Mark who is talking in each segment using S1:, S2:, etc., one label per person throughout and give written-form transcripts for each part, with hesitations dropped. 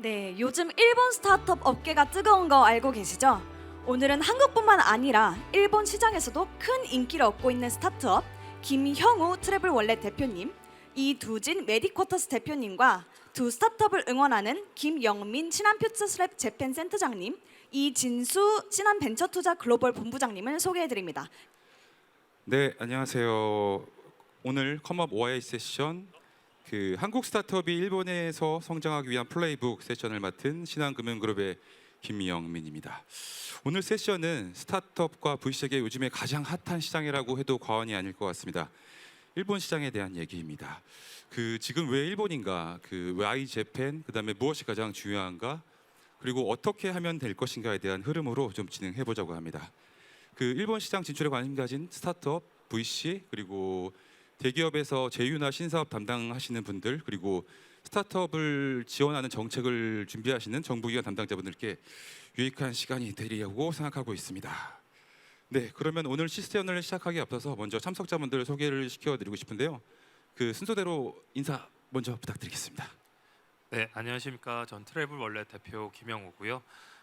S1: 네, 요즘 일본 스타트업 업계가 뜨거운 거 알고 계시죠? 오늘은 한국뿐만 아니라 일본 시장에서도 큰 인기를 얻고 있는 스타트업 김형우 트래블 월렛 대표님, 이두진 메디쿼터스 대표님과 두 스타트업을 응원하는 김영민 신한퓨처스랩 재팬 센터장님, 이진수 신한벤처투자 글로벌 본부장님을 소개해드립니다.
S2: 네, 안녕하세요. 오늘 컴업 OI 세션 한국 스타트업이 일본에서 성장하기 위한 플레이북 세션을 맡은 신한금융그룹의 김영민입니다. 오늘 세션은 스타트업과 V세계 요즘에 가장 핫한 시장이라고 해도 과언이 아닐 것 같습니다. 일본 시장에 대한 얘기입니다. 지금 왜 일본인가? Why Japan? 그다음에 무엇이 가장 중요한가? 그리고 어떻게 하면 될 것인가에 대한 흐름으로 좀 진행해 보자고 합니다. 일본 시장 진출에 관심 가진 스타트업, VC 그리고 대기업에서 제휴나 신사업 담당하시는 분들 그리고 스타트업을 지원하는 정책을 준비하시는 정부기관 담당자분들께 유익한 시간이 되리라고 생각하고 있습니다. 네, 그러면 오늘 시스템을 시작하기 앞서서 먼저 참석자분들 소개를 시켜드리고 싶은데요. 순서대로 인사 먼저 부탁드리겠습니다.
S3: 네, 안녕하십니까. 전 트래블 월렛 대표 김영우고요.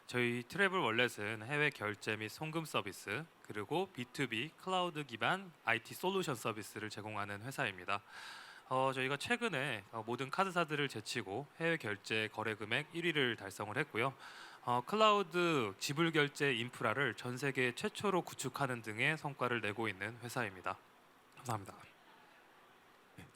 S3: 저희 트래블 월렛은 해외 결제 및 송금 서비스 그리고 B2B 클라우드 기반 IT 솔루션 서비스를 제공하는 회사입니다. 저희가 최근에 모든 카드사들을 제치고 해외 결제 거래 금액 1위를 달성을 했고요. 클라우드 지불 결제 인프라를 전 세계 최초로 구축하는 등의 성과를 내고 있는 회사입니다. 감사합니다.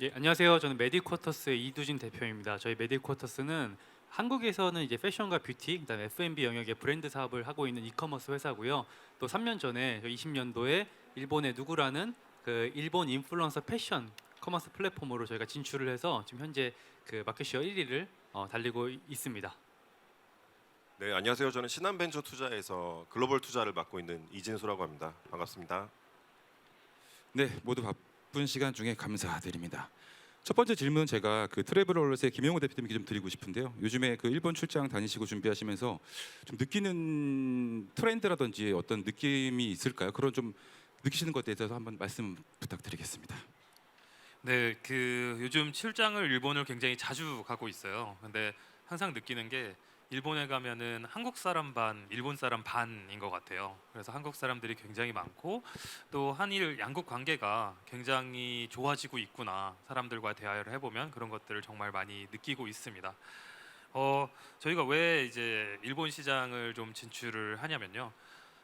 S4: 예, 안녕하세요. 저는 메디쿼터스의 이두진 대표입니다. 저희 메디쿼터스는 한국에서는 이제 패션과 뷰티, 그다음에 F&B 영역의 브랜드 사업을 하고 있는 이커머스 회사고요. 또 3년 전에 20년도에 일본의 누구라는 일본 인플루언서 패션 커머스 플랫폼으로 저희가 진출을 해서 지금 현재 마켓시어 1위를 달리고 있습니다.
S5: 네, 안녕하세요. 저는 신한벤처투자에서 글로벌 투자를 맡고 있는 이진수라고 합니다. 반갑습니다.
S2: 네, 모두 바쁜 시간 중에 감사드립니다. 첫 번째 질문 제가 트래블월렛의 김영우 대표님께 좀 드리고 싶은데요. 요즘에 일본 출장 다니시고 준비하시면서 좀 느끼는 트렌드라든지 어떤 느낌이 있을까요? 그런 좀 느끼시는 것에 대해서 한번 말씀 부탁드리겠습니다.
S3: 네, 요즘 출장을 일본을 굉장히 자주 가고 있어요. 근데 항상 느끼는 게 일본에 가면은 한국 사람 반, 일본 사람 반인 것 같아요. 그래서 한국 사람들이 굉장히 많고 또 한일 양국 관계가 굉장히 좋아지고 있구나. 사람들과 대화를 해보면 그런 것들을 정말 많이 느끼고 있습니다. 저희가 왜 이제 일본 시장을 좀 진출을 하냐면요.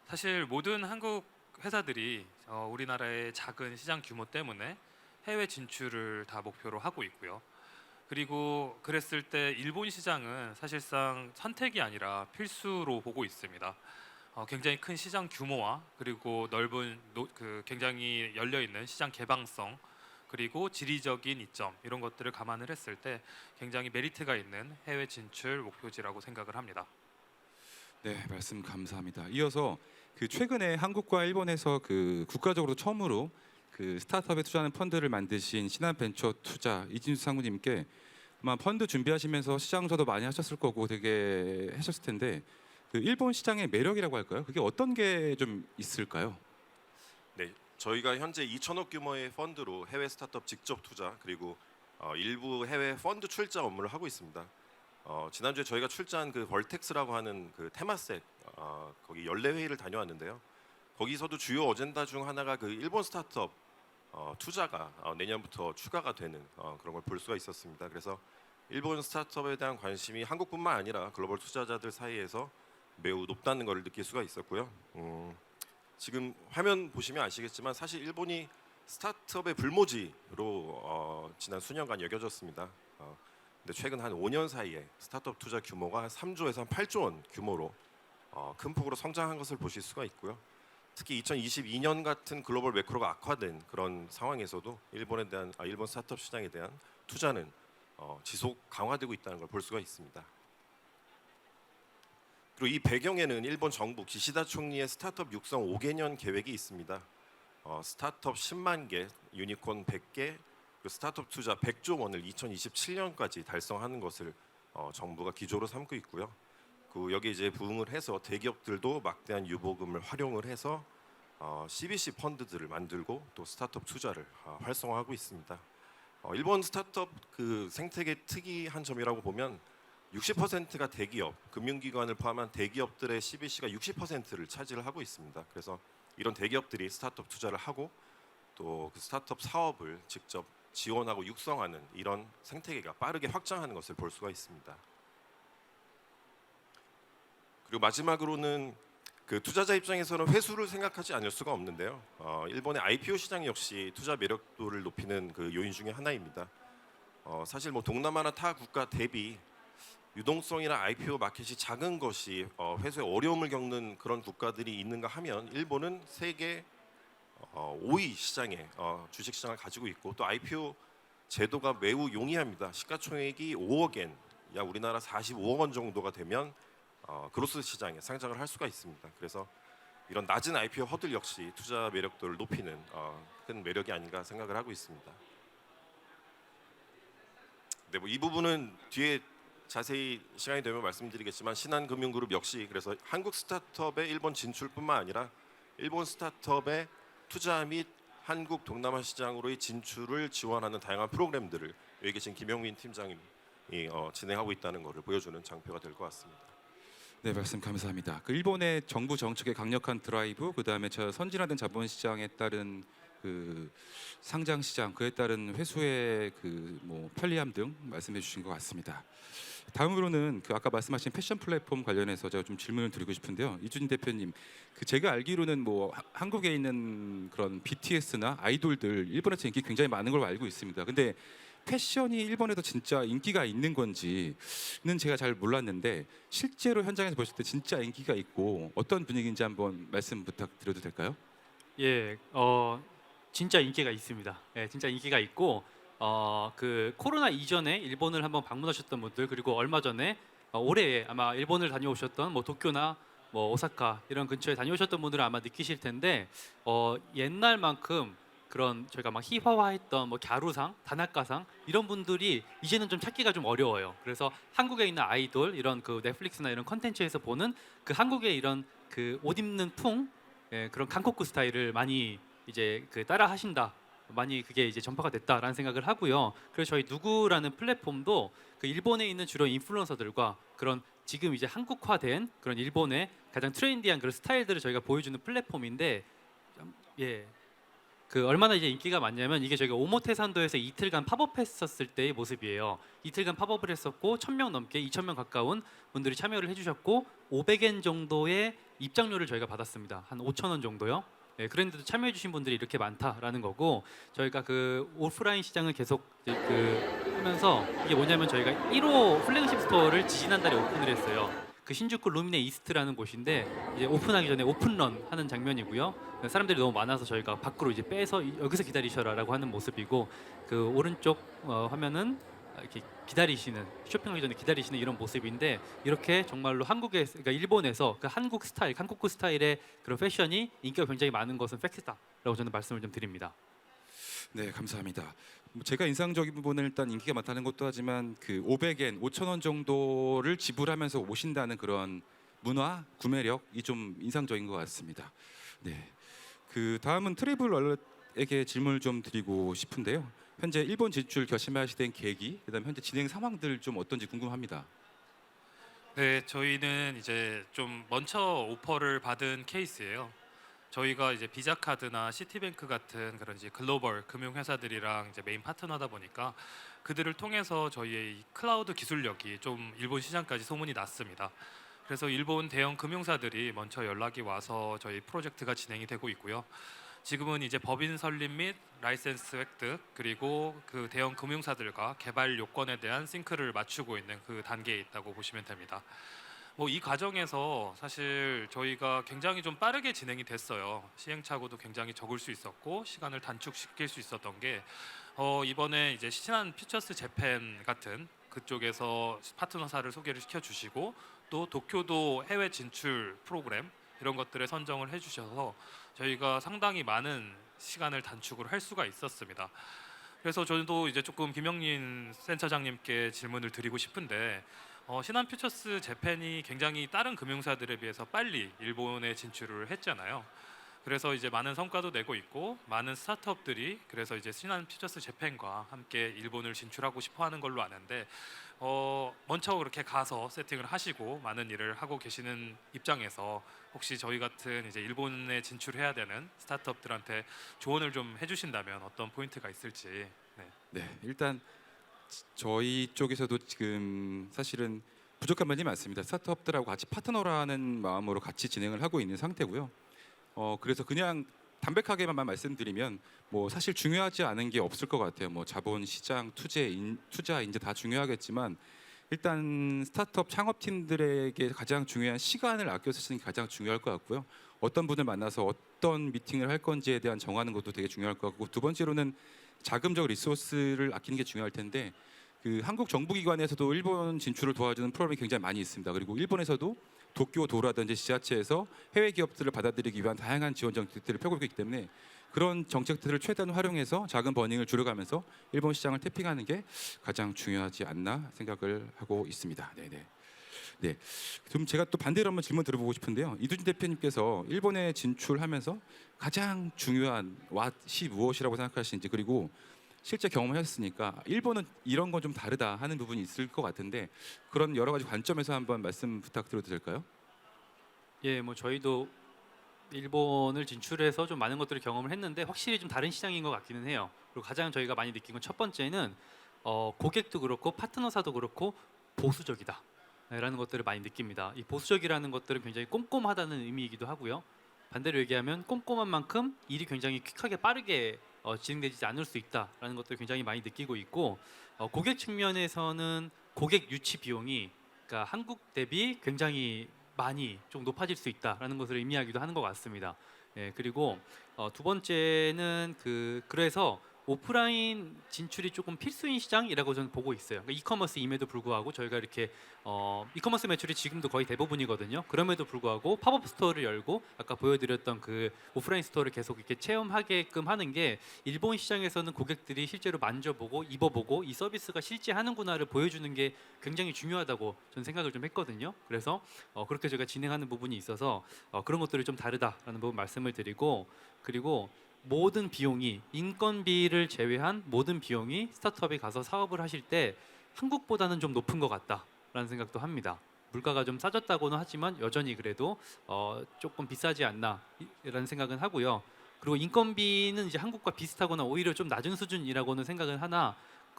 S3: 사실 모든 한국 회사들이 우리나라의 작은 시장 규모 때문에 해외 진출을 다 목표로 하고 있고요. 그리고 그랬을 때 일본 시장은 사실상 선택이 아니라 필수로 보고 있습니다. 굉장히 큰 시장 규모와 그리고 넓은 굉장히 열려 있는 시장 개방성 그리고 지리적인 이점 이런 것들을 감안을 했을 때 굉장히 메리트가 있는 해외 진출 목표지라고 생각을 합니다.
S2: 네, 말씀 감사합니다. 이어서 최근에 한국과 일본에서 국가적으로 처음으로 스타트업에 투자하는 펀드를 만드신 신한벤처투자 이진수 상무님께 아마 펀드 준비하시면서 시장 조사도 많이 하셨을 거고 되게 하셨을 텐데 일본 시장의 매력이라고 할까요? 그게 어떤 게 좀 있을까요?
S5: 네, 저희가 현재 2천억 규모의 펀드로 해외 스타트업 직접 투자 그리고 일부 해외 펀드 출자 업무를 하고 있습니다. 지난주에 저희가 출자한 벌텍스라고 하는 테마셋 거기 연례 회의를 다녀왔는데요. 거기서도 주요 어젠다 중 하나가 일본 스타트업 투자가 내년부터 추가가 되는 그런 걸 볼 수가 있었습니다. 그래서 일본 스타트업에 대한 관심이 한국뿐만 아니라 글로벌 투자자들 사이에서 매우 높다는 걸 느낄 수가 있었고요. 지금 화면 보시면 아시겠지만 사실 일본이 스타트업의 불모지로 지난 수년간 여겨졌습니다. 근데 최근 한 5년 사이에 스타트업 투자 규모가 3조에서 한 8조 원 규모로 큰 폭으로 성장한 것을 보실 수가 있고요. 특히 2022년 같은 글로벌 매크로가 악화된 그런 상황에서도 일본 스타트업 시장에 대한 투자는 지속 강화되고 있다는 걸 볼 수가 있습니다. 그리고 이 배경에는 일본 정부 기시다 총리의 스타트업 육성 5개년 계획이 있습니다. 스타트업 10만 개, 유니콘 100개, 스타트업 투자 100조 원을 2027년까지 달성하는 것을 정부가 기조로 삼고 있고요. 여기 이제 부응을 해서 대기업들도 막대한 유보금을 활용을 해서 CVC 펀드들을 만들고 또 스타트업 투자를 활성화하고 있습니다. 일본 스타트업 생태계 특이한 점이라고 보면 60%가 대기업, 금융기관을 포함한 대기업들의 CBC가 60%를 차지를 하고 있습니다. 그래서 이런 대기업들이 스타트업 투자를 하고 또 그 스타트업 사업을 직접 지원하고 육성하는 이런 생태계가 빠르게 확장하는 것을 볼 수가 있습니다. 그리고 마지막으로는 그 투자자 입장에서는 회수를 생각하지 않을 수가 없는데요. 일본의 IPO 시장 역시 투자 매력도를 높이는 그 요인 중에 하나입니다. 사실 뭐 동남아나 타 국가 대비 유동성이나 IPO 마켓이 작은 것이 회수에 어려움을 겪는 그런 국가들이 있는가 하면 일본은 세계 5위 시장에 주식 시장을 가지고 있고 또 IPO 제도가 매우 용이합니다. 시가총액이 5억 엔, 약 우리나라 45억 원 정도가 되면 그로스 시장에 상장을 할 수가 있습니다. 그래서 이런 낮은 IPO 허들 역시 투자 매력도를 높이는 큰 매력이 아닌가 생각을 하고 있습니다. 네, 뭐 이 부분은 뒤에 자세히 시간이 되면 말씀드리겠지만 신한금융그룹 역시 그래서 한국 스타트업의 일본 진출뿐만 아니라 일본 스타트업의 투자 및 한국 동남아 시장으로의 진출을 지원하는 다양한 프로그램들을 여기 계신 김영민 팀장님이 진행하고 있다는 것을 보여주는 장표가 될 것 같습니다.
S2: 네, 말씀 감사합니다. 그 일본의 정부 정책의 강력한 드라이브, 그다음에 선진화된 자본 시장에 따른 그 상장 시장, 그에 따른 회수의 그 뭐 편리함 등 말씀해 주신 것 같습니다. 다음으로는 그 아까 말씀하신 패션 플랫폼 관련해서 제가 좀 질문을 드리고 싶은데요. 이준희 대표님, 그 제가 알기로는 뭐 한국에 있는 그런 BTS나 아이돌들 일본에서 인기 굉장히 많은 걸로 알고 있습니다. 근데 패션이 일본에도 진짜 인기가 있는 건지는 제가 잘 몰랐는데 실제로 현장에서 보실 때 진짜 인기가 있고 어떤 분위기인지 한번 말씀 부탁드려도 될까요?
S4: 예, 진짜 인기가 있습니다. 예, 진짜 인기가 있고 그 코로나 이전에 일본을 한번 방문하셨던 분들 그리고 얼마 전에 올해 아마 일본을 다녀오셨던 뭐 도쿄나 뭐 오사카 이런 근처에 다녀오셨던 분들은 아마 느끼실 텐데 옛날만큼 그런 저희가 막 희화화했던 뭐 갸루상, 다나카상 이런 분들이 이제는 좀 찾기가 좀 어려워요. 그래서 한국에 있는 아이돌 이런 그 넷플릭스나 이런 컨텐츠에서 보는 그 한국의 이런 그 옷 입는 풍 그런 한국구 스타일을 많이 이제 그 따라 하신다. 많이 그게 이제 전파가 됐다라는 생각을 하고요. 그래서 저희 누구라는 플랫폼도 그 일본에 있는 주로 인플루언서들과 그런 지금 이제 한국화된 그런 일본의 가장 트렌디한 그런 스타일들을 저희가 보여주는 플랫폼인데 예. 그 얼마나 이제 인기가 많냐면 이게 저희가 오모테산도에서 이틀간 팝업했었을 때의 모습이에요. 이틀간 팝업을 했었고 1,000명 넘게 2,000명 가까운 분들이 참여를 해주셨고 500엔 정도의 입장료를 저희가 받았습니다. 한 5,000원 정도요. 예, 그런데도 참여해주신 분들이 이렇게 많다라는 거고 저희가 그 오프라인 시장을 계속 이제 그 하면서 이게 뭐냐면 저희가 1호 플래그십 스토어를 지지난달에 오픈을 했어요. 그 신주쿠 루미네 이스트라는 곳인데 이제 오픈하기 전에 오픈런 하는 장면이고요. 사람들이 너무 많아서 저희가 밖으로 이제 빼서 여기서 기다리셔라라고 하는 모습이고 그 오른쪽 화면은 이렇게 기다리시는 쇼핑하기 전에 기다리시는 이런 모습인데 이렇게 정말로 한국에 그러니까 일본에서 그 한국 스타일, 한국구 스타일의 그런 패션이 인기가 굉장히 많은 것은 팩트다라고 저는 말씀을 좀 드립니다.
S2: 네, 감사합니다. 제가 인상적인 부분은 일단 인기가 많다는 것도 하지만 그 500엔, 5,000원 정도를 지불하면서 오신다는 그런 문화, 구매력이 좀 인상적인 것 같습니다. 네, 그 다음은 트래블월렛에게 질문을 좀 드리고 싶은데요. 현재 일본 진출 결심하시게 된 계기, 그다음 현재 진행 상황들 좀 어떤지 궁금합니다.
S3: 네, 저희는 이제 좀 먼저 오퍼를 받은 케이스예요. 저희가 이제 비자카드나 시티뱅크 같은 그런 이제 글로벌 금융 회사들이랑 이제 메인 파트너다 보니까 그들을 통해서 저희의 이 클라우드 기술력이 좀 일본 시장까지 소문이 났습니다. 그래서 일본 대형 금융사들이 먼저 연락이 와서 저희 프로젝트가 진행이 되고 있고요. 지금은 이제 법인 설립 및 라이센스 획득 그리고 그 대형 금융사들과 개발 요건에 대한 싱크를 맞추고 있는 그 단계에 있다고 보시면 됩니다. 뭐 이 과정에서 사실 저희가 굉장히 좀 빠르게 진행이 됐어요. 시행착오도 굉장히 적을 수 있었고 시간을 단축시킬 수 있었던 게 이번에 이제 신한 퓨처스 재팬 같은 그쪽에서 파트너사를 소개를 시켜주시고 또 도쿄도 해외 진출 프로그램 이런 것들에 선정을 해주셔서 저희가 상당히 많은 시간을 단축을 할 수가 있었습니다. 그래서 저도 이제 조금 김영민 센터장님께 질문을 드리고 싶은데 신한 퓨처스 재팬이 굉장히 다른 금융사들에 비해서 빨리 일본에 진출을 했잖아요. 그래서 이제 많은 성과도 내고 있고 많은 스타트업들이 그래서 이제 신한 퓨처스 재팬과 함께 일본을 진출하고 싶어하는 걸로 아는데 먼저 그렇게 가서 세팅을 하시고 많은 일을 하고 계시는 입장에서 혹시 저희 같은 이제 일본에 진출해야 되는 스타트업들한테 조언을 좀 해주신다면 어떤 포인트가 있을지. 네.
S2: 네, 일단 저희 쪽에서도 지금 사실은 부족한 면이 많습니다. 스타트업들하고 같이 파트너라는 마음으로 같이 진행을 하고 있는 상태고요. 그래서 그냥 담백하게만 말씀드리면 뭐 사실 중요하지 않은 게 없을 것 같아요. 뭐 자본 시장, 투자 이제 다 중요하겠지만 일단 스타트업 창업팀들에게 가장 중요한 시간을 아껴 쓰는 게 가장 중요할 것 같고요. 어떤 분을 만나서 어떤 미팅을 할 건지에 대한 정하는 것도 되게 중요할 것 같고, 두 번째로는 자금적 리소스를 아끼는 게 중요할 텐데 그 한국 정부기관에서도 일본 진출을 도와주는 프로그램이 굉장히 많이 있습니다. 그리고 일본에서도 도쿄 도라든지 지자체에서 해외 기업들을 받아들이기 위한 다양한 지원 정책들을 펴고 있기 때문에 그런 정책들을 최대한 활용해서 자금 버닝을 줄여가면서 일본 시장을 태핑하는 게 가장 중요하지 않나 생각을 하고 있습니다. 네네. 네. 그럼 제가 또 반대로 한번 질문 드려보고 싶은데요. 이두진 대표님께서 일본에 진출하면서 가장 중요한 왓이 무엇이라고 생각하시는지, 그리고 실제 경험하셨으니까 일본은 이런 건 좀 다르다 하는 부분이 있을 것 같은데 그런 여러 가지 관점에서 한번 말씀 부탁드려도 될까요?
S4: 예, 뭐 저희도 일본을 진출해서 좀 많은 것들을 경험을 했는데 확실히 좀 다른 시장인 것 같기는 해요. 그리고 가장 저희가 많이 느낀 건 첫 번째는 고객도 그렇고 파트너사도 그렇고 보수적이다 라는 것들을 많이 느낍니다. 이 보수적이라는 것들은 굉장히 꼼꼼하다는 의미이기도 하고요. 반대로 얘기하면 꼼꼼한 만큼 일이 굉장히 퀵하게 빠르게 진행되지 않을 수 있다라는 것들을 굉장히 많이 느끼고 있고, 고객 측면에서는 고객 유치 비용이 그러니까 한국 대비 굉장히 많이 좀 높아질 수 있다라는 것을 의미하기도 하는 것 같습니다. 예, 그리고 두 번째는 그래서 오프라인 진출이 조금 필수인 시장이라고 저는 보고 있어요. 그러니까 이커머스임에도 불구하고 저희가 이렇게 이커머스 매출이 지금도 거의 대부분이거든요. 그럼에도 불구하고 팝업 스토어를 열고 아까 보여드렸던 그 오프라인 스토어를 계속 이렇게 체험하게끔 하는 게 일본 시장에서는 고객들이 실제로 만져보고 입어보고 이 서비스가 실제 하는구나를 보여주는 게 굉장히 중요하다고 저는 생각을 좀 했거든요. 그래서 그렇게 저희가 진행하는 부분이 있어서 그런 것들이 좀 다르다라는 부분 말씀을 드리고, 그리고 모든 비용이 인건비를 제외한 모든 비용이 스타트업에 가서 사업을 하실 때 한국보다는 좀 높은 것 같다라는 생각도 합니다. 물가가 좀 싸졌다고는 하지만 여전히 그래도 조금 비싸지 않나라는 생각은 하고요. 그리고 인건비는 이제 한국과 비슷하거나 오히려 좀 낮은 수준이라고는 생각을 하나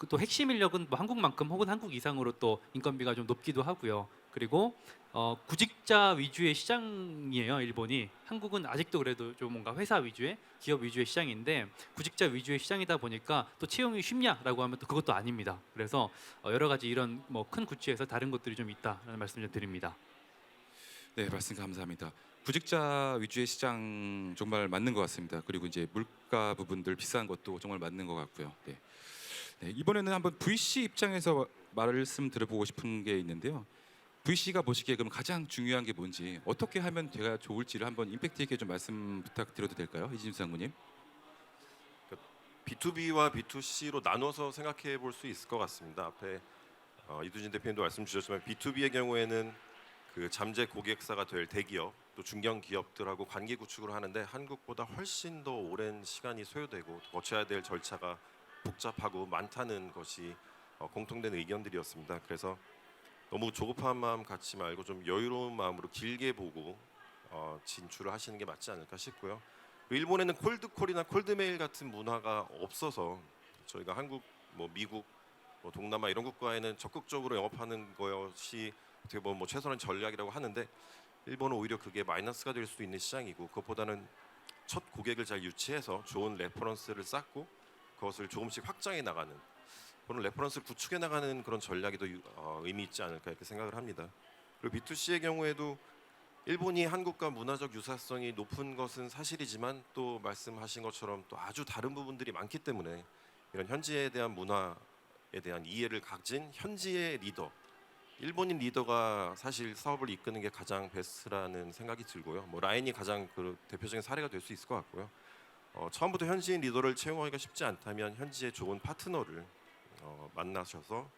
S4: 또 핵심 인력은 뭐 한국만큼 혹은 한국 이상으로 또 인건비가 좀 높기도 하고요. 그리고 구직자 위주의 시장이에요, 일본이. 한국은 아직도 그래도 좀 뭔가 회사 위주의 기업 위주의 시장인데 구직자 위주의 시장이다 보니까 또 채용이 쉽냐라고 하면 또 그것도 아닙니다. 그래서 여러 가지 이런 뭐 큰 구치에서 다른 것들이 좀 있다라는 말씀을 드립니다.
S2: 네, 말씀 감사합니다. 구직자 위주의 시장 정말 맞는 것 같습니다. 그리고 이제 물가 부분들 비싼 것도 정말 맞는 것 같고요. 네. 네, 이번에는 한번 VC 입장에서 말씀 드려보고 싶은 게 있는데요. VC가 보시기에 그럼 가장 중요한 게 뭔지, 어떻게 하면 제가 좋을지를 한번 임팩트 있게 좀 말씀 부탁드려도 될까요, 이진수 상무님?
S5: B2B와 B2C로 나눠서 생각해 볼 수 있을 것 같습니다. 앞에 이두진 대표님도 말씀 주셨지만 B2B의 경우에는 그 잠재 고객사가 될 대기업 또 중견 기업들하고 관계 구축을 하는데 한국보다 훨씬 더 오랜 시간이 소요되고 거쳐야 될 절차가 복잡하고 많다는 것이 공통된 의견들이었습니다. 그래서 너무 조급한 마음 갖지 말고 좀 여유로운 마음으로 길게 보고 진출을 하시는 게 맞지 않을까 싶고요. 일본에는 콜드콜이나 콜드메일 같은 문화가 없어서 저희가 한국, 뭐 미국, 뭐 동남아 이런 국가에는 적극적으로 영업하는 것이 어떻게 보면 뭐 최선의 전략이라고 하는데 일본은 오히려 그게 마이너스가 될 수 있는 시장이고, 그것보다는 첫 고객을 잘 유치해서 좋은 레퍼런스를 쌓고 그것을 조금씩 확장해 나가는 그런 레퍼런스를 구축해 나가는 그런 전략이 더 의미 있지 않을까 이렇게 생각을 합니다. 그리고 B2C의 경우에도 일본이 한국과 문화적 유사성이 높은 것은 사실이지만 또 말씀하신 것처럼 또 아주 다른 부분들이 많기 때문에 이런 현지에 대한 문화에 대한 이해를 가진 현지의 리더, 일본인 리더가 사실 사업을 이끄는 게 가장 베스트라는 생각이 들고요. 뭐 라인이 가장 그 대표적인 사례가 될 수 있을 것 같고요. 처음부터 현지인 리더를 채용하기가 쉽지 않다면 현지의 좋은 파트너를 만나셔서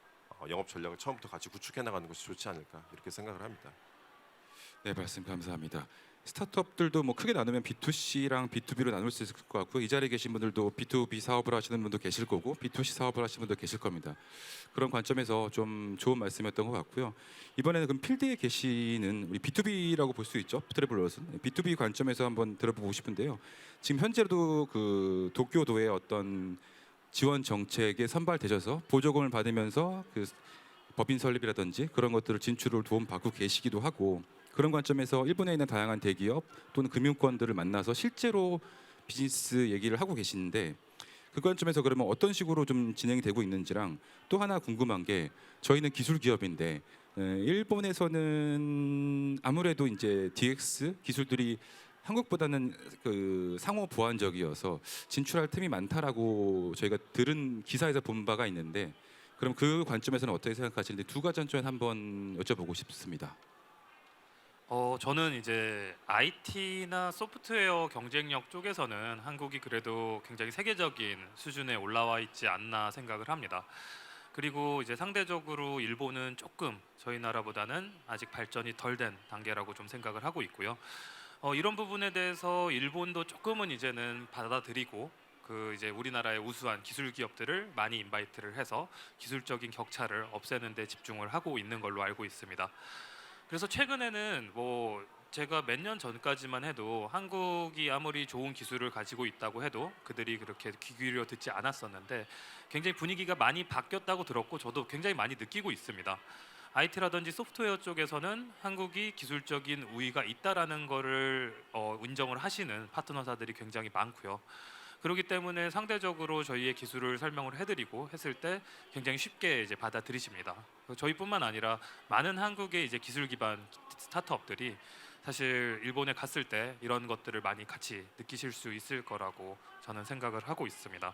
S5: 영업 전략을 처음부터 같이 구축해 나가는 것이 좋지 않을까 이렇게 생각을 합니다.
S2: 네, 말씀 감사합니다. 스타트업들도 뭐 크게 나누면 B2C랑 B2B로 나눌 수 있을 것 같고요. 이 자리에 계신 분들도 B2B 사업을 하시는 분도 계실 거고 B2C 사업을 하시는 분도 계실 겁니다. 그런 관점에서 좀 좋은 말씀이었던 것 같고요. 이번에는 그럼 필드에 계시는 우리 B2B라고 볼 수 있죠. 트래블러스는 B2B 관점에서 한번 들어보고 싶은데요. 지금 현재도 그 도쿄도의 어떤 지원 정책에 선발되셔서 보조금을 받으면서 그 법인 설립이라든지 그런 것들을 진출을 도움받고 계시기도 하고 그런 관점에서 일본에 있는 다양한 대기업 또는 금융권들을 만나서 실제로 비즈니스 얘기를 하고 계시는데 그 관점에서 그러면 어떤 식으로 좀 진행이 되고 있는지랑 또 하나 궁금한 게 저희는 기술 기업인데 일본에서는 아무래도 이제 DX 기술들이 한국보다는 그 상호 보완적이어서 진출할 틈이 많다라고 저희가 들은 기사에서 본 바가 있는데 그럼 그 관점에서는 어떻게 생각하시는지 두 가지 점에 한번 여쭤보고 싶습니다.
S3: 저는 이제 IT나 소프트웨어 경쟁력 쪽에서는 한국이 그래도 굉장히 세계적인 수준에 올라와 있지 않나 생각을 합니다. 그리고 이제 상대적으로 일본은 조금 저희 나라보다는 아직 발전이 덜 된 단계라고 좀 생각을 하고 있고요. 이런 부분에 대해서 일본도 조금은 이제는 받아들이고 그 이제 우리나라의 우수한 기술 기업들을 많이 인바이트를 해서 기술적인 격차를 없애는 데 집중을 하고 있는 걸로 알고 있습니다. 그래서 최근에는 뭐 제가 몇 년 전까지만 해도 한국이 아무리 좋은 기술을 가지고 있다고 해도 그들이 그렇게 귀 기울여 듣지 않았었는데 굉장히 분위기가 많이 바뀌었다고 들었고 저도 굉장히 많이 느끼고 있습니다. IT라든지 소프트웨어 쪽에서는 한국이 기술적인 우위가 있다라는 거를 인정을 하시는 파트너사들이 굉장히 많고요. 그렇기 때문에 상대적으로 저희의 기술을 설명을 해드리고 했을 때 굉장히 쉽게 이제 받아들이십니다. 저희뿐만 아니라 많은 한국의 이제 기술 기반 스타트업들이 사실 일본에 갔을 때 이런 것들을 많이 같이 느끼실 수 있을 거라고 저는 생각을 하고 있습니다.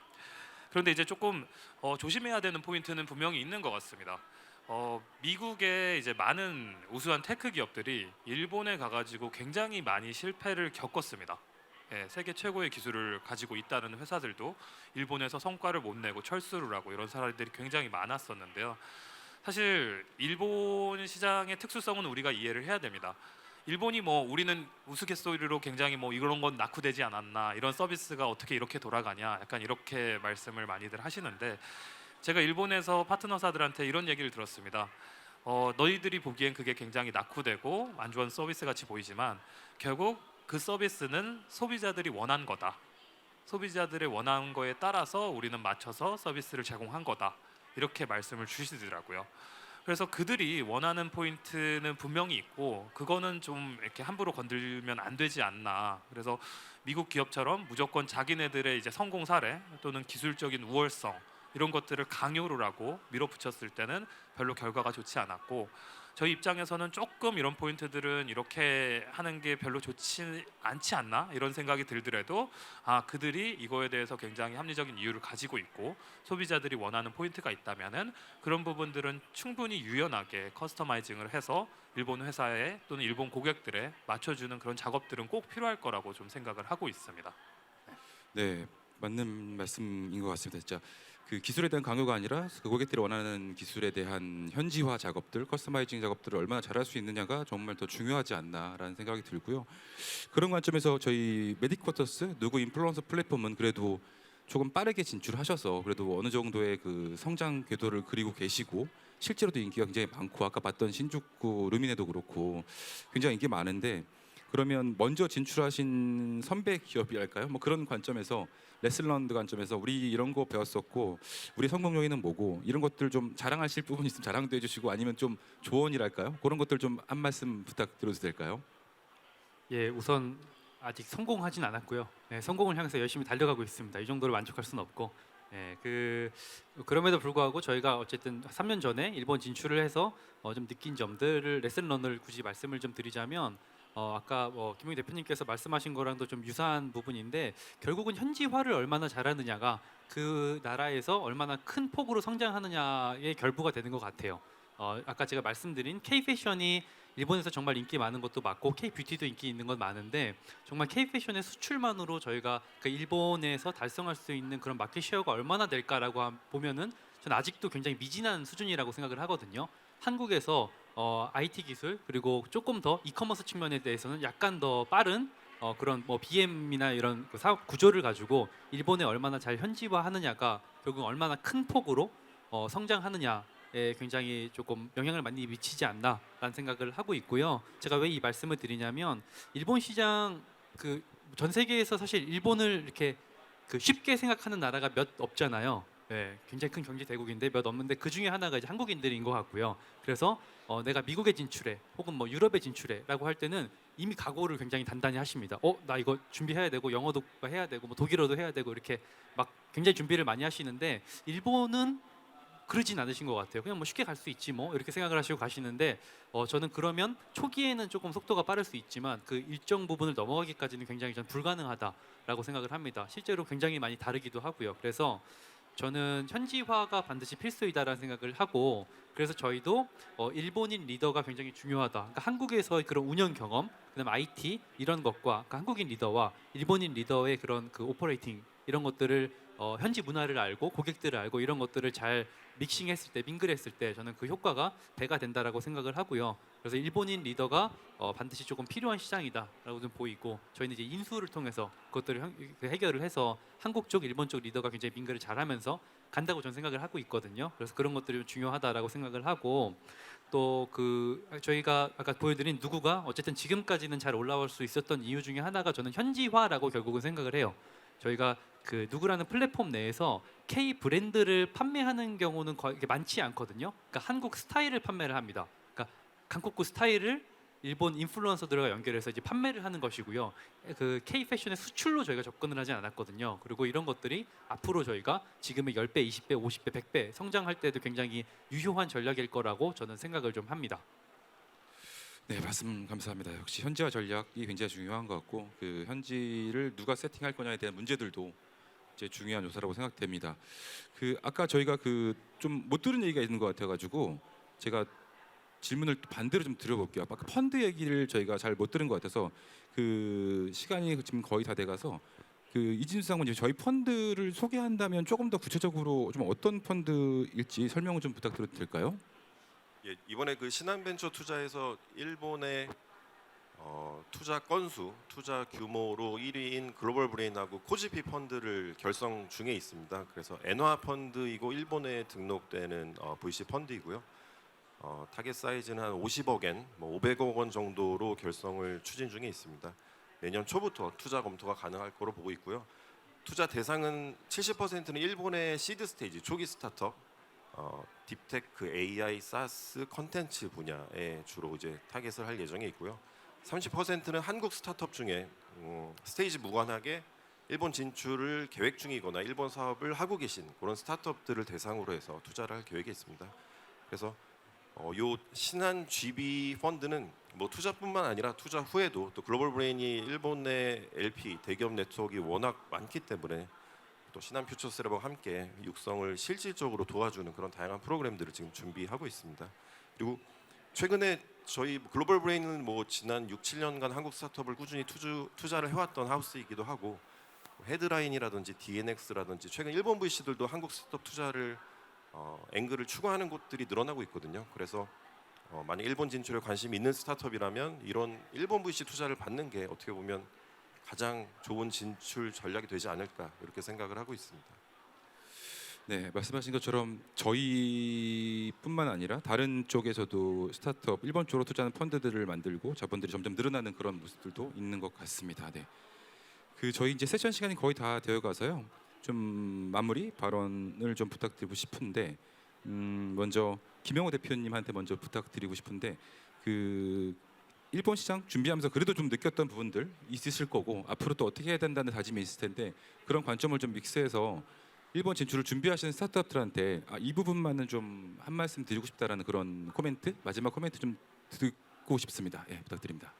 S3: 그런데 이제 조금 조심해야 되는 포인트는 분명히 있는 것 같습니다. 미국의 이제 많은 우수한 테크 기업들이 일본에 가가지고 굉장히 많이 실패를 겪었습니다. 예, 세계 최고의 기술을 가지고 있다는 회사들도 일본에서 성과를 못 내고 철수를 하고 이런 사례들이 굉장히 많았었는데요. 사실 일본 시장의 특수성은 우리가 이해를 해야 됩니다. 일본이 뭐 우리는 우스갯소리로 굉장히 뭐 이런 건 낙후되지 않았나 이런 서비스가 어떻게 이렇게 돌아가냐 약간 이렇게 말씀을 많이들 하시는데 제가 일본에서 파트너사들한테 이런 얘기를 들었습니다. 너희들이 보기엔 그게 굉장히 낙후되고 안 좋은 서비스 같이 보이지만 결국 그 서비스는 소비자들이 원한 거다. 소비자들의 원하는 거에 따라서 우리는 맞춰서 서비스를 제공한 거다. 이렇게 말씀을 주시더라고요. 그래서 그들이 원하는 포인트는 분명히 있고 그거는 좀 이렇게 함부로 건들면 안 되지 않나. 그래서 미국 기업처럼 무조건 자기네들의 이제 성공 사례 또는 기술적인 우월성 이런 것들을 강요를 하고 밀어붙였을 때는 별로 결과가 좋지 않았고 저희 입장에서는 조금 이런 포인트들은 이렇게 하는 게 별로 좋지 않지 않나 이런 생각이 들더라도 그들이 이거에 대해서 굉장히 합리적인 이유를 가지고 있고 소비자들이 원하는 포인트가 있다면은 그런 부분들은 충분히 유연하게 커스터마이징을 해서 일본 회사에 또는 일본 고객들에 맞춰주는 그런 작업들은 꼭 필요할 거라고 좀 생각을 하고 있습니다.
S2: 네, 맞는 말씀인 것 같습니다. 진짜 그 기술에 대한 강요가 아니라 그 고객들이 원하는 기술에 대한 현지화 작업들, 커스터마이징 작업들을 얼마나 잘할 수 있느냐가 정말 더 중요하지 않나라는 생각이 들고요. 그런 관점에서 저희 메디쿼터스 누구 인플루언서 플랫폼은 그래도 조금 빠르게 진출하셔서 그래도 어느 정도의 그 성장 궤도를 그리고 계시고 실제로도 인기가 굉장히 많고 아까 봤던 신주쿠 루미네도 그렇고 굉장히 인기 많은데 그러면 먼저 진출하신 선배 기업이랄까요? 뭐 그런 관점에서 레슨런드 관점에서 우리 이런 거 배웠었고 우리 성공 요인은 뭐고 이런 것들 좀 자랑하실 부분 있으면 자랑도 해주시고 아니면 좀 조언이랄까요? 그런 것들 좀 한 말씀 부탁드려도 될까요?
S4: 예, 우선 아직 성공하진 않았고요. 네, 성공을 향해서 열심히 달려가고 있습니다. 이 정도로 만족할 수는 없고, 그럼에도 불구하고 저희가 어쨌든 3년 전에 일본 진출을 해서 좀 느낀 점들을 레슨런을 굳이 말씀을 좀 드리자면. 아까 김용희 대표님께서 말씀하신 거랑도 좀 유사한 부분인데 결국은 현지화를 얼마나 잘하느냐가 그 나라에서 얼마나 큰 폭으로 성장하느냐의 결부가 되는 것 같아요. 아까 제가 말씀드린 K-패션이 일본에서 정말 인기 많은 것도 맞고 K-뷰티도 인기 있는 건 많은데 정말 K-패션의 수출만으로 저희가 그 일본에서 달성할 수 있는 그런 마켓 쉐어가 얼마나 될까라고 보면은 저는 아직도 굉장히 미진한 수준이라고 생각을 하거든요. 한국에서 IT 기술 그리고 조금 더 이커머스 측면에 대해서는 약간 더 빠른 그런 뭐 BM이나 이런 그 사업 구조를 가지고 일본에 얼마나 잘 현지화하느냐가 결국 얼마나 큰 폭으로 성장하느냐에 굉장히 조금 영향을 많이 미치지 않나라는 생각을 하고 있고요. 제가 왜 이 말씀을 드리냐면 일본 시장 그 전 세계에서 사실 일본을 이렇게 그 쉽게 생각하는 나라가 몇 없잖아요. 네, 굉장히 큰 경제 대국인데 몇 없는데 그 중에 하나가 이제 한국인들인 것 같고요. 그래서 내가 미국에 진출해, 혹은 뭐 유럽에 진출해라고 할 때는 이미 각오를 굉장히 단단히 하십니다. 나 이거 준비해야 되고 영어도 해야 되고 뭐 독일어도 해야 되고 이렇게 막 굉장히 준비를 많이 하시는데 일본은 그러진 않으신 것 같아요. 그냥 뭐 쉽게 갈 수 있지 뭐 이렇게 생각을 하시고 가시는데 저는 그러면 초기에는 조금 속도가 빠를 수 있지만 그 일정 부분을 넘어가기까지는 굉장히 전 불가능하다라고 생각을 합니다. 실제로 굉장히 많이 다르기도 하고요. 그래서 저는 현지화가 반드시 필수이다라는 생각을 하고 그래서 저희도 일본인 리더가 굉장히 중요하다. 그러니까 한국에서의 그런 운영 경험, 그다음 IT 이런 것과 그러니까 한국인 리더와 일본인 리더의 그런 그 오퍼레이팅 이런 것들을 현지 문화를 알고 고객들을 알고 이런 것들을 잘 믹싱했을 때 밍글했을 때 저는 그 효과가 배가 된다라고 생각을 하고요. 그래서 일본인 리더가 반드시 조금 필요한 시장이다라고 좀 보이고 저희는 이제 인수를 통해서 그것들을 해결을 해서 한국 쪽, 일본 쪽 리더가 굉장히 밍글을 잘하면서 간다고 저는 생각을 하고 있거든요. 그래서 그런 것들이 중요하다라고 생각을 하고 또 그 저희가 아까 보여드린 누구가 어쨌든 지금까지는 잘 올라올 수 있었던 이유 중에 하나가 저는 현지화라고 결국은 생각을 해요. 저희가 그 누구라는 플랫폼 내에서 K 브랜드를 판매하는 경우는 거의 이렇게 많지 않거든요. 그러니까 한국 스타일을 판매를 합니다. 그러니까 한국구 스타일을 일본 인플루언서들과 연결해서 이제 판매를 하는 것이고요. 그 K 패션의 수출로 저희가 접근을 하지 않았거든요. 그리고 이런 것들이 앞으로 저희가 지금의 10배, 20배, 50배, 100배 성장할 때도 굉장히 유효한 전략일 거라고 저는 생각을 좀 합니다.
S2: 네, 말씀 감사합니다. 역시 현지화 전략이 굉장히 중요한 것 같고 그 현지를 누가 세팅할 거냐에 대한 문제들도 이제 중요한 요소라고 생각됩니다. 그 아까 저희가 그 좀 못 들은 얘기가 있는 것 같아가지고 제가 질문을 또 반대로 좀 드려볼게요. 아까 펀드 얘기를 저희가 잘 못 들은 것 같아서 그 시간이 지금 거의 다 돼가서 그 이진수 상무님 저희 펀드를 소개한다면 조금 더 구체적으로 좀 어떤 펀드일지 설명을 좀 부탁드려도 될까요?
S5: 예, 이번에 그 신한벤처 투자에서 일본의 투자 건수, 투자 규모로 1위인 글로벌 브레인하고 코지피 펀드를 결성 중에 있습니다. 그래서 엔화 펀드이고 일본에 등록되는 VC 펀드이고요. 타겟 사이즈는 한 50억엔, 뭐 500억 원 정도로 결성을 추진 중에 있습니다. 내년 초부터 투자 검토가 가능할 거로 보고 있고요. 투자 대상은 70%는 일본의 시드 스테이지 초기 스타트업, 딥테크, AI, 사스, 컨텐츠 분야에 주로 이제 타겟을 할 예정에 있고요. 30%는 한국 스타트업 중에 스테이지 무관하게 일본 진출을 계획 중이거나 일본 사업을 하고 계신 그런 스타트업들을 대상으로 해서 투자를 할 계획이 있습니다. 그래서 요 신한 GB 펀드는 뭐 투자뿐만 아니라 투자 후에도 또 글로벌 브레인이 일본 내 LP 대기업 네트워크가 워낙 많기 때문에 또 신한 퓨처스랩과 함께 육성을 실질적으로 도와주는 그런 다양한 프로그램들을 지금 준비하고 있습니다. 그리고 최근에 저희 글로벌 브레인은 뭐 지난 6, 7년간 한국 스타트업을 꾸준히 투자를 해왔던 하우스이기도 하고 헤드라인이라든지 DNX라든지 최근 일본 VC들도 한국 스타트업 투자를 앵글을 추구하는 곳들이 늘어나고 있거든요. 그래서 만약 일본 진출에 관심이 있는 스타트업이라면 이런 일본 VC 투자를 받는 게 어떻게 보면 가장 좋은 진출 전략이 되지 않을까 이렇게 생각을 하고 있습니다.
S2: 네, 말씀하신 것처럼 저희뿐만 아니라 다른 쪽에서도 스타트업 일본 쪽으로 투자하는 펀드들을 만들고 자본들이 점점 늘어나는 그런 모습들도 있는 것 같습니다. 네, 그 저희 이제 세션 시간이 거의 다 되어가서요. 좀 마무리 발언을 좀 부탁드리고 싶은데 먼저 김영호 대표님한테 먼저 부탁드리고 싶은데 그 일본 시장 준비하면서 그래도 좀 느꼈던 부분들 있으실 거고 앞으로 또 어떻게 해야 된다는 다짐이 있을 텐데 그런 관점을 좀 믹스해서 일본 진출을 준비하시는 스타트업들한테 이 부분만은 좀 한 말씀 드리고 싶다라는 그런 코멘트 마지막 코멘트 좀 듣고 싶습니다. 예, 부탁드립니다.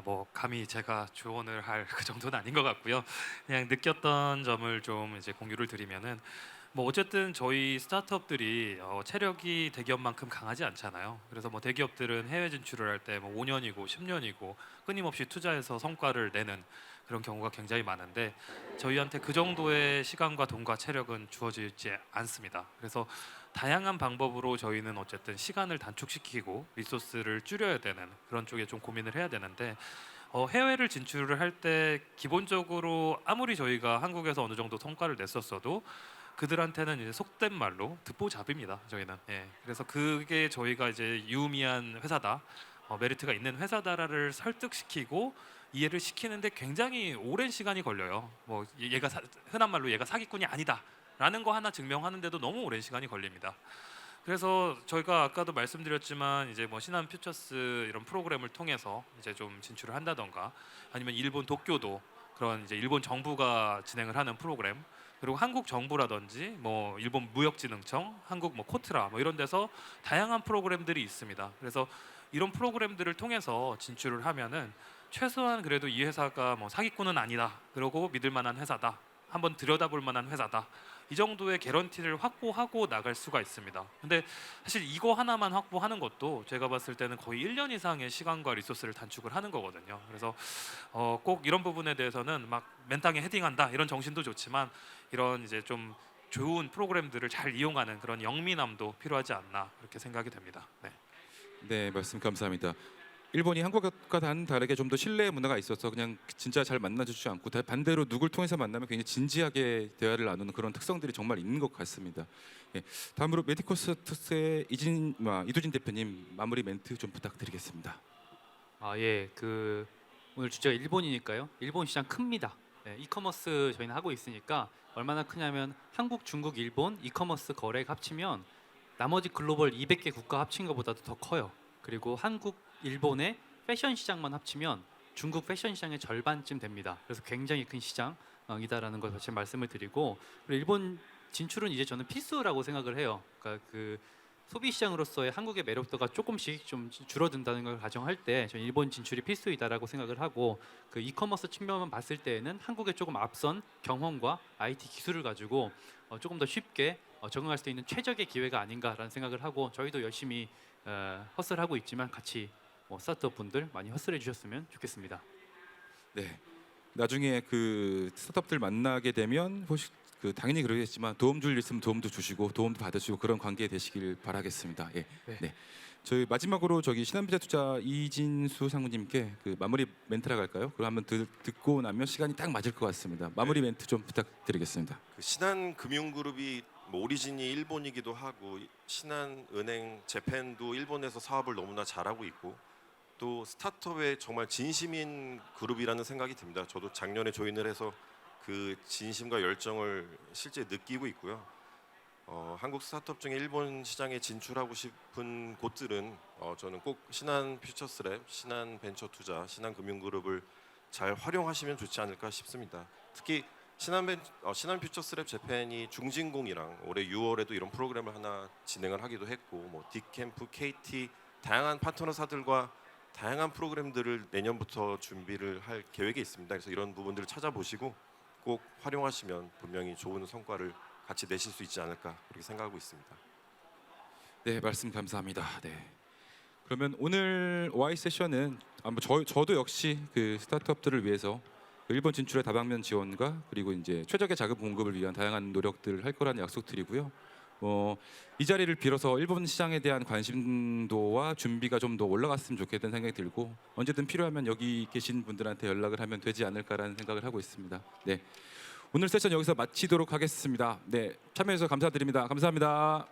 S3: 뭐 감히 제가 조언을 할 그 정도는 아닌 것 같고요. 그냥 느꼈던 점을 좀 이제 공유를 드리면은 뭐 어쨌든 저희 스타트업들이 체력이 대기업만큼 강하지 않잖아요. 그래서 뭐 대기업들은 해외 진출을 할 때 뭐 5년이고 10년이고 끊임없이 투자해서 성과를 내는 그런 경우가 굉장히 많은데 저희한테 그 정도의 시간과 돈과 체력은 주어지지 않습니다. 그래서 다양한 방법으로 저희는 어쨌든 시간을 단축시키고 리소스를 줄여야 되는 그런 쪽에 좀 고민을 해야 되는데 해외를 진출을 할 때 기본적으로 아무리 저희가 한국에서 어느 정도 성과를 냈었어도 그들한테는 이제 속된 말로 듣보잡입니다. 저희는. 예. 그래서 그게 저희가 이제 유의미한 회사다, 메리트가 있는 회사다를 설득시키고 이해를 시키는데 굉장히 오랜 시간이 걸려요. 뭐 얘가 흔한 말로 얘가 사기꾼이 아니다라는 거 하나 증명하는데도 너무 오랜 시간이 걸립니다. 그래서 저희가 아까도 말씀드렸지만 이제 뭐 신한 퓨처스 이런 프로그램을 통해서 이제 좀 진출을 한다던가 아니면 일본 도쿄도 그런 이제 일본 정부가 진행을 하는 프로그램 그리고 한국 정부라든지 뭐 일본 무역진흥청, 한국 뭐 코트라 뭐 이런 데서 다양한 프로그램들이 있습니다. 그래서 이런 프로그램들을 통해서 진출을 하면은 최소한 그래도 이 회사가 뭐 사기꾼은 아니다. 그러고 믿을 만한 회사다. 한번 들여다볼 만한 회사다. 이 정도의 개런티를 확보하고 나갈 수가 있습니다. 근데 사실 이거 하나만 확보하는 것도 제가 봤을 때는 거의 1년 이상의 시간과 리소스를 단축을 하는 거거든요. 그래서 꼭 이런 부분에 대해서는 막 맨땅에 헤딩한다 이런 정신도 좋지만 이런 이제 좀 좋은 프로그램들을 잘 이용하는 그런 영민함도 필요하지 않나 그렇게 생각이 됩니다. 네.
S2: 네, 말씀 감사합니다. 일본이 한국과 다르게 좀 더 신뢰의 문화가 있어서 그냥 진짜 잘 만나주지 않고 반대로 누굴 통해서 만나면 굉장히 진지하게 대화를 나누는 그런 특성들이 정말 있는 것 같습니다. 예, 다음으로 메디코스의 이두진 대표님 마무리 멘트 좀 부탁드리겠습니다.
S4: 예, 그 오늘 주제가 일본이니까요. 일본 시장 큽니다. 네, 이커머스 저희는 하고 있으니까 얼마나 크냐면 한국, 중국, 일본 이커머스 거래액 합치면 나머지 글로벌 200개 국가 합친 것보다도 더 커요. 그리고 한국, 일본의 패션 시장만 합치면 중국 패션 시장의 절반쯤 됩니다. 그래서 굉장히 큰 시장이다라는 걸 다시 말씀을 드리고 그리고 일본 진출은 이제 저는 필수라고 생각을 해요. 그러니까 그 소비 시장으로서의 한국의 매력도가 조금씩 좀 줄어든다는 걸 가정할 때 저는 일본 진출이 필수이다라고 생각을 하고 그 이커머스 측면만 봤을 때에는 한국의 조금 앞선 경험과 IT 기술을 가지고 조금 더 쉽게 적응할 수 있는 최적의 기회가 아닌가라는 생각을 하고 저희도 열심히 허슬하고 있지만 같이 스타트업 분들 많이 허슬해 주셨으면 좋겠습니다.
S2: 네, 나중에 그 스타트업들 만나게 되면 혹시 당연히 그러겠지만 도움 줄 일 있으면 도움도 주시고 도움도 받으시고 그런 관계 되시길 바라겠습니다. 예.
S4: 네.
S2: 네. 저희 마지막으로 신한투자 이진수 상무님께 그 마무리 멘트라 갈까요? 그럼 한번 듣고 나면 시간이 딱 맞을 것 같습니다. 마무리 멘트 좀 부탁드리겠습니다.
S5: 그 신한금융그룹이 뭐 오리진이 일본이기도 하고 신한은행, 재팬도 일본에서 사업을 너무나 잘하고 있고 또 스타트업에 정말 진심인 그룹이라는 생각이 듭니다. 저도 작년에 조인을 해서 그 진심과 열정을 실제 느끼고 있고요. 한국 스타트업 중에 일본 시장에 진출하고 싶은 곳들은 저는 꼭 신한퓨처스랩, 신한벤처투자, 신한금융그룹을 잘 활용하시면 좋지 않을까 싶습니다. 특히 신한퓨처스랩 재팬이 중진공이랑 올해 6월에도 이런 프로그램을 하나 진행을 하기도 했고 뭐 딕캠프, KT 다양한 파트너사들과 다양한 프로그램들을 내년부터 준비를 할 계획이 있습니다. 그래서 이런 부분들을 찾아보시고 꼭 활용하시면 분명히 좋은 성과를 같이 내실 수 있지 않을까 그렇게 생각하고 있습니다.
S2: 네, 말씀 감사합니다. 네. 그러면 오늘 OI 세션은 저도 역시 그 스타트업들을 위해서 일본 진출의 다방면 지원과 그리고 이제 최적의 자금 공급을 위한 다양한 노력들을 할 거라는 약속드리고요. 이 자리를 빌어서 일본 시장에 대한 관심도와 준비가 좀 더 올라갔으면 좋겠다는 생각이 들고 언제든 필요하면 여기 계신 분들한테 연락을 하면 되지 않을까라는 생각을 하고 있습니다. 네, 오늘 세션 여기서 마치도록 하겠습니다. 네, 참여해주셔서 감사드립니다. 감사합니다.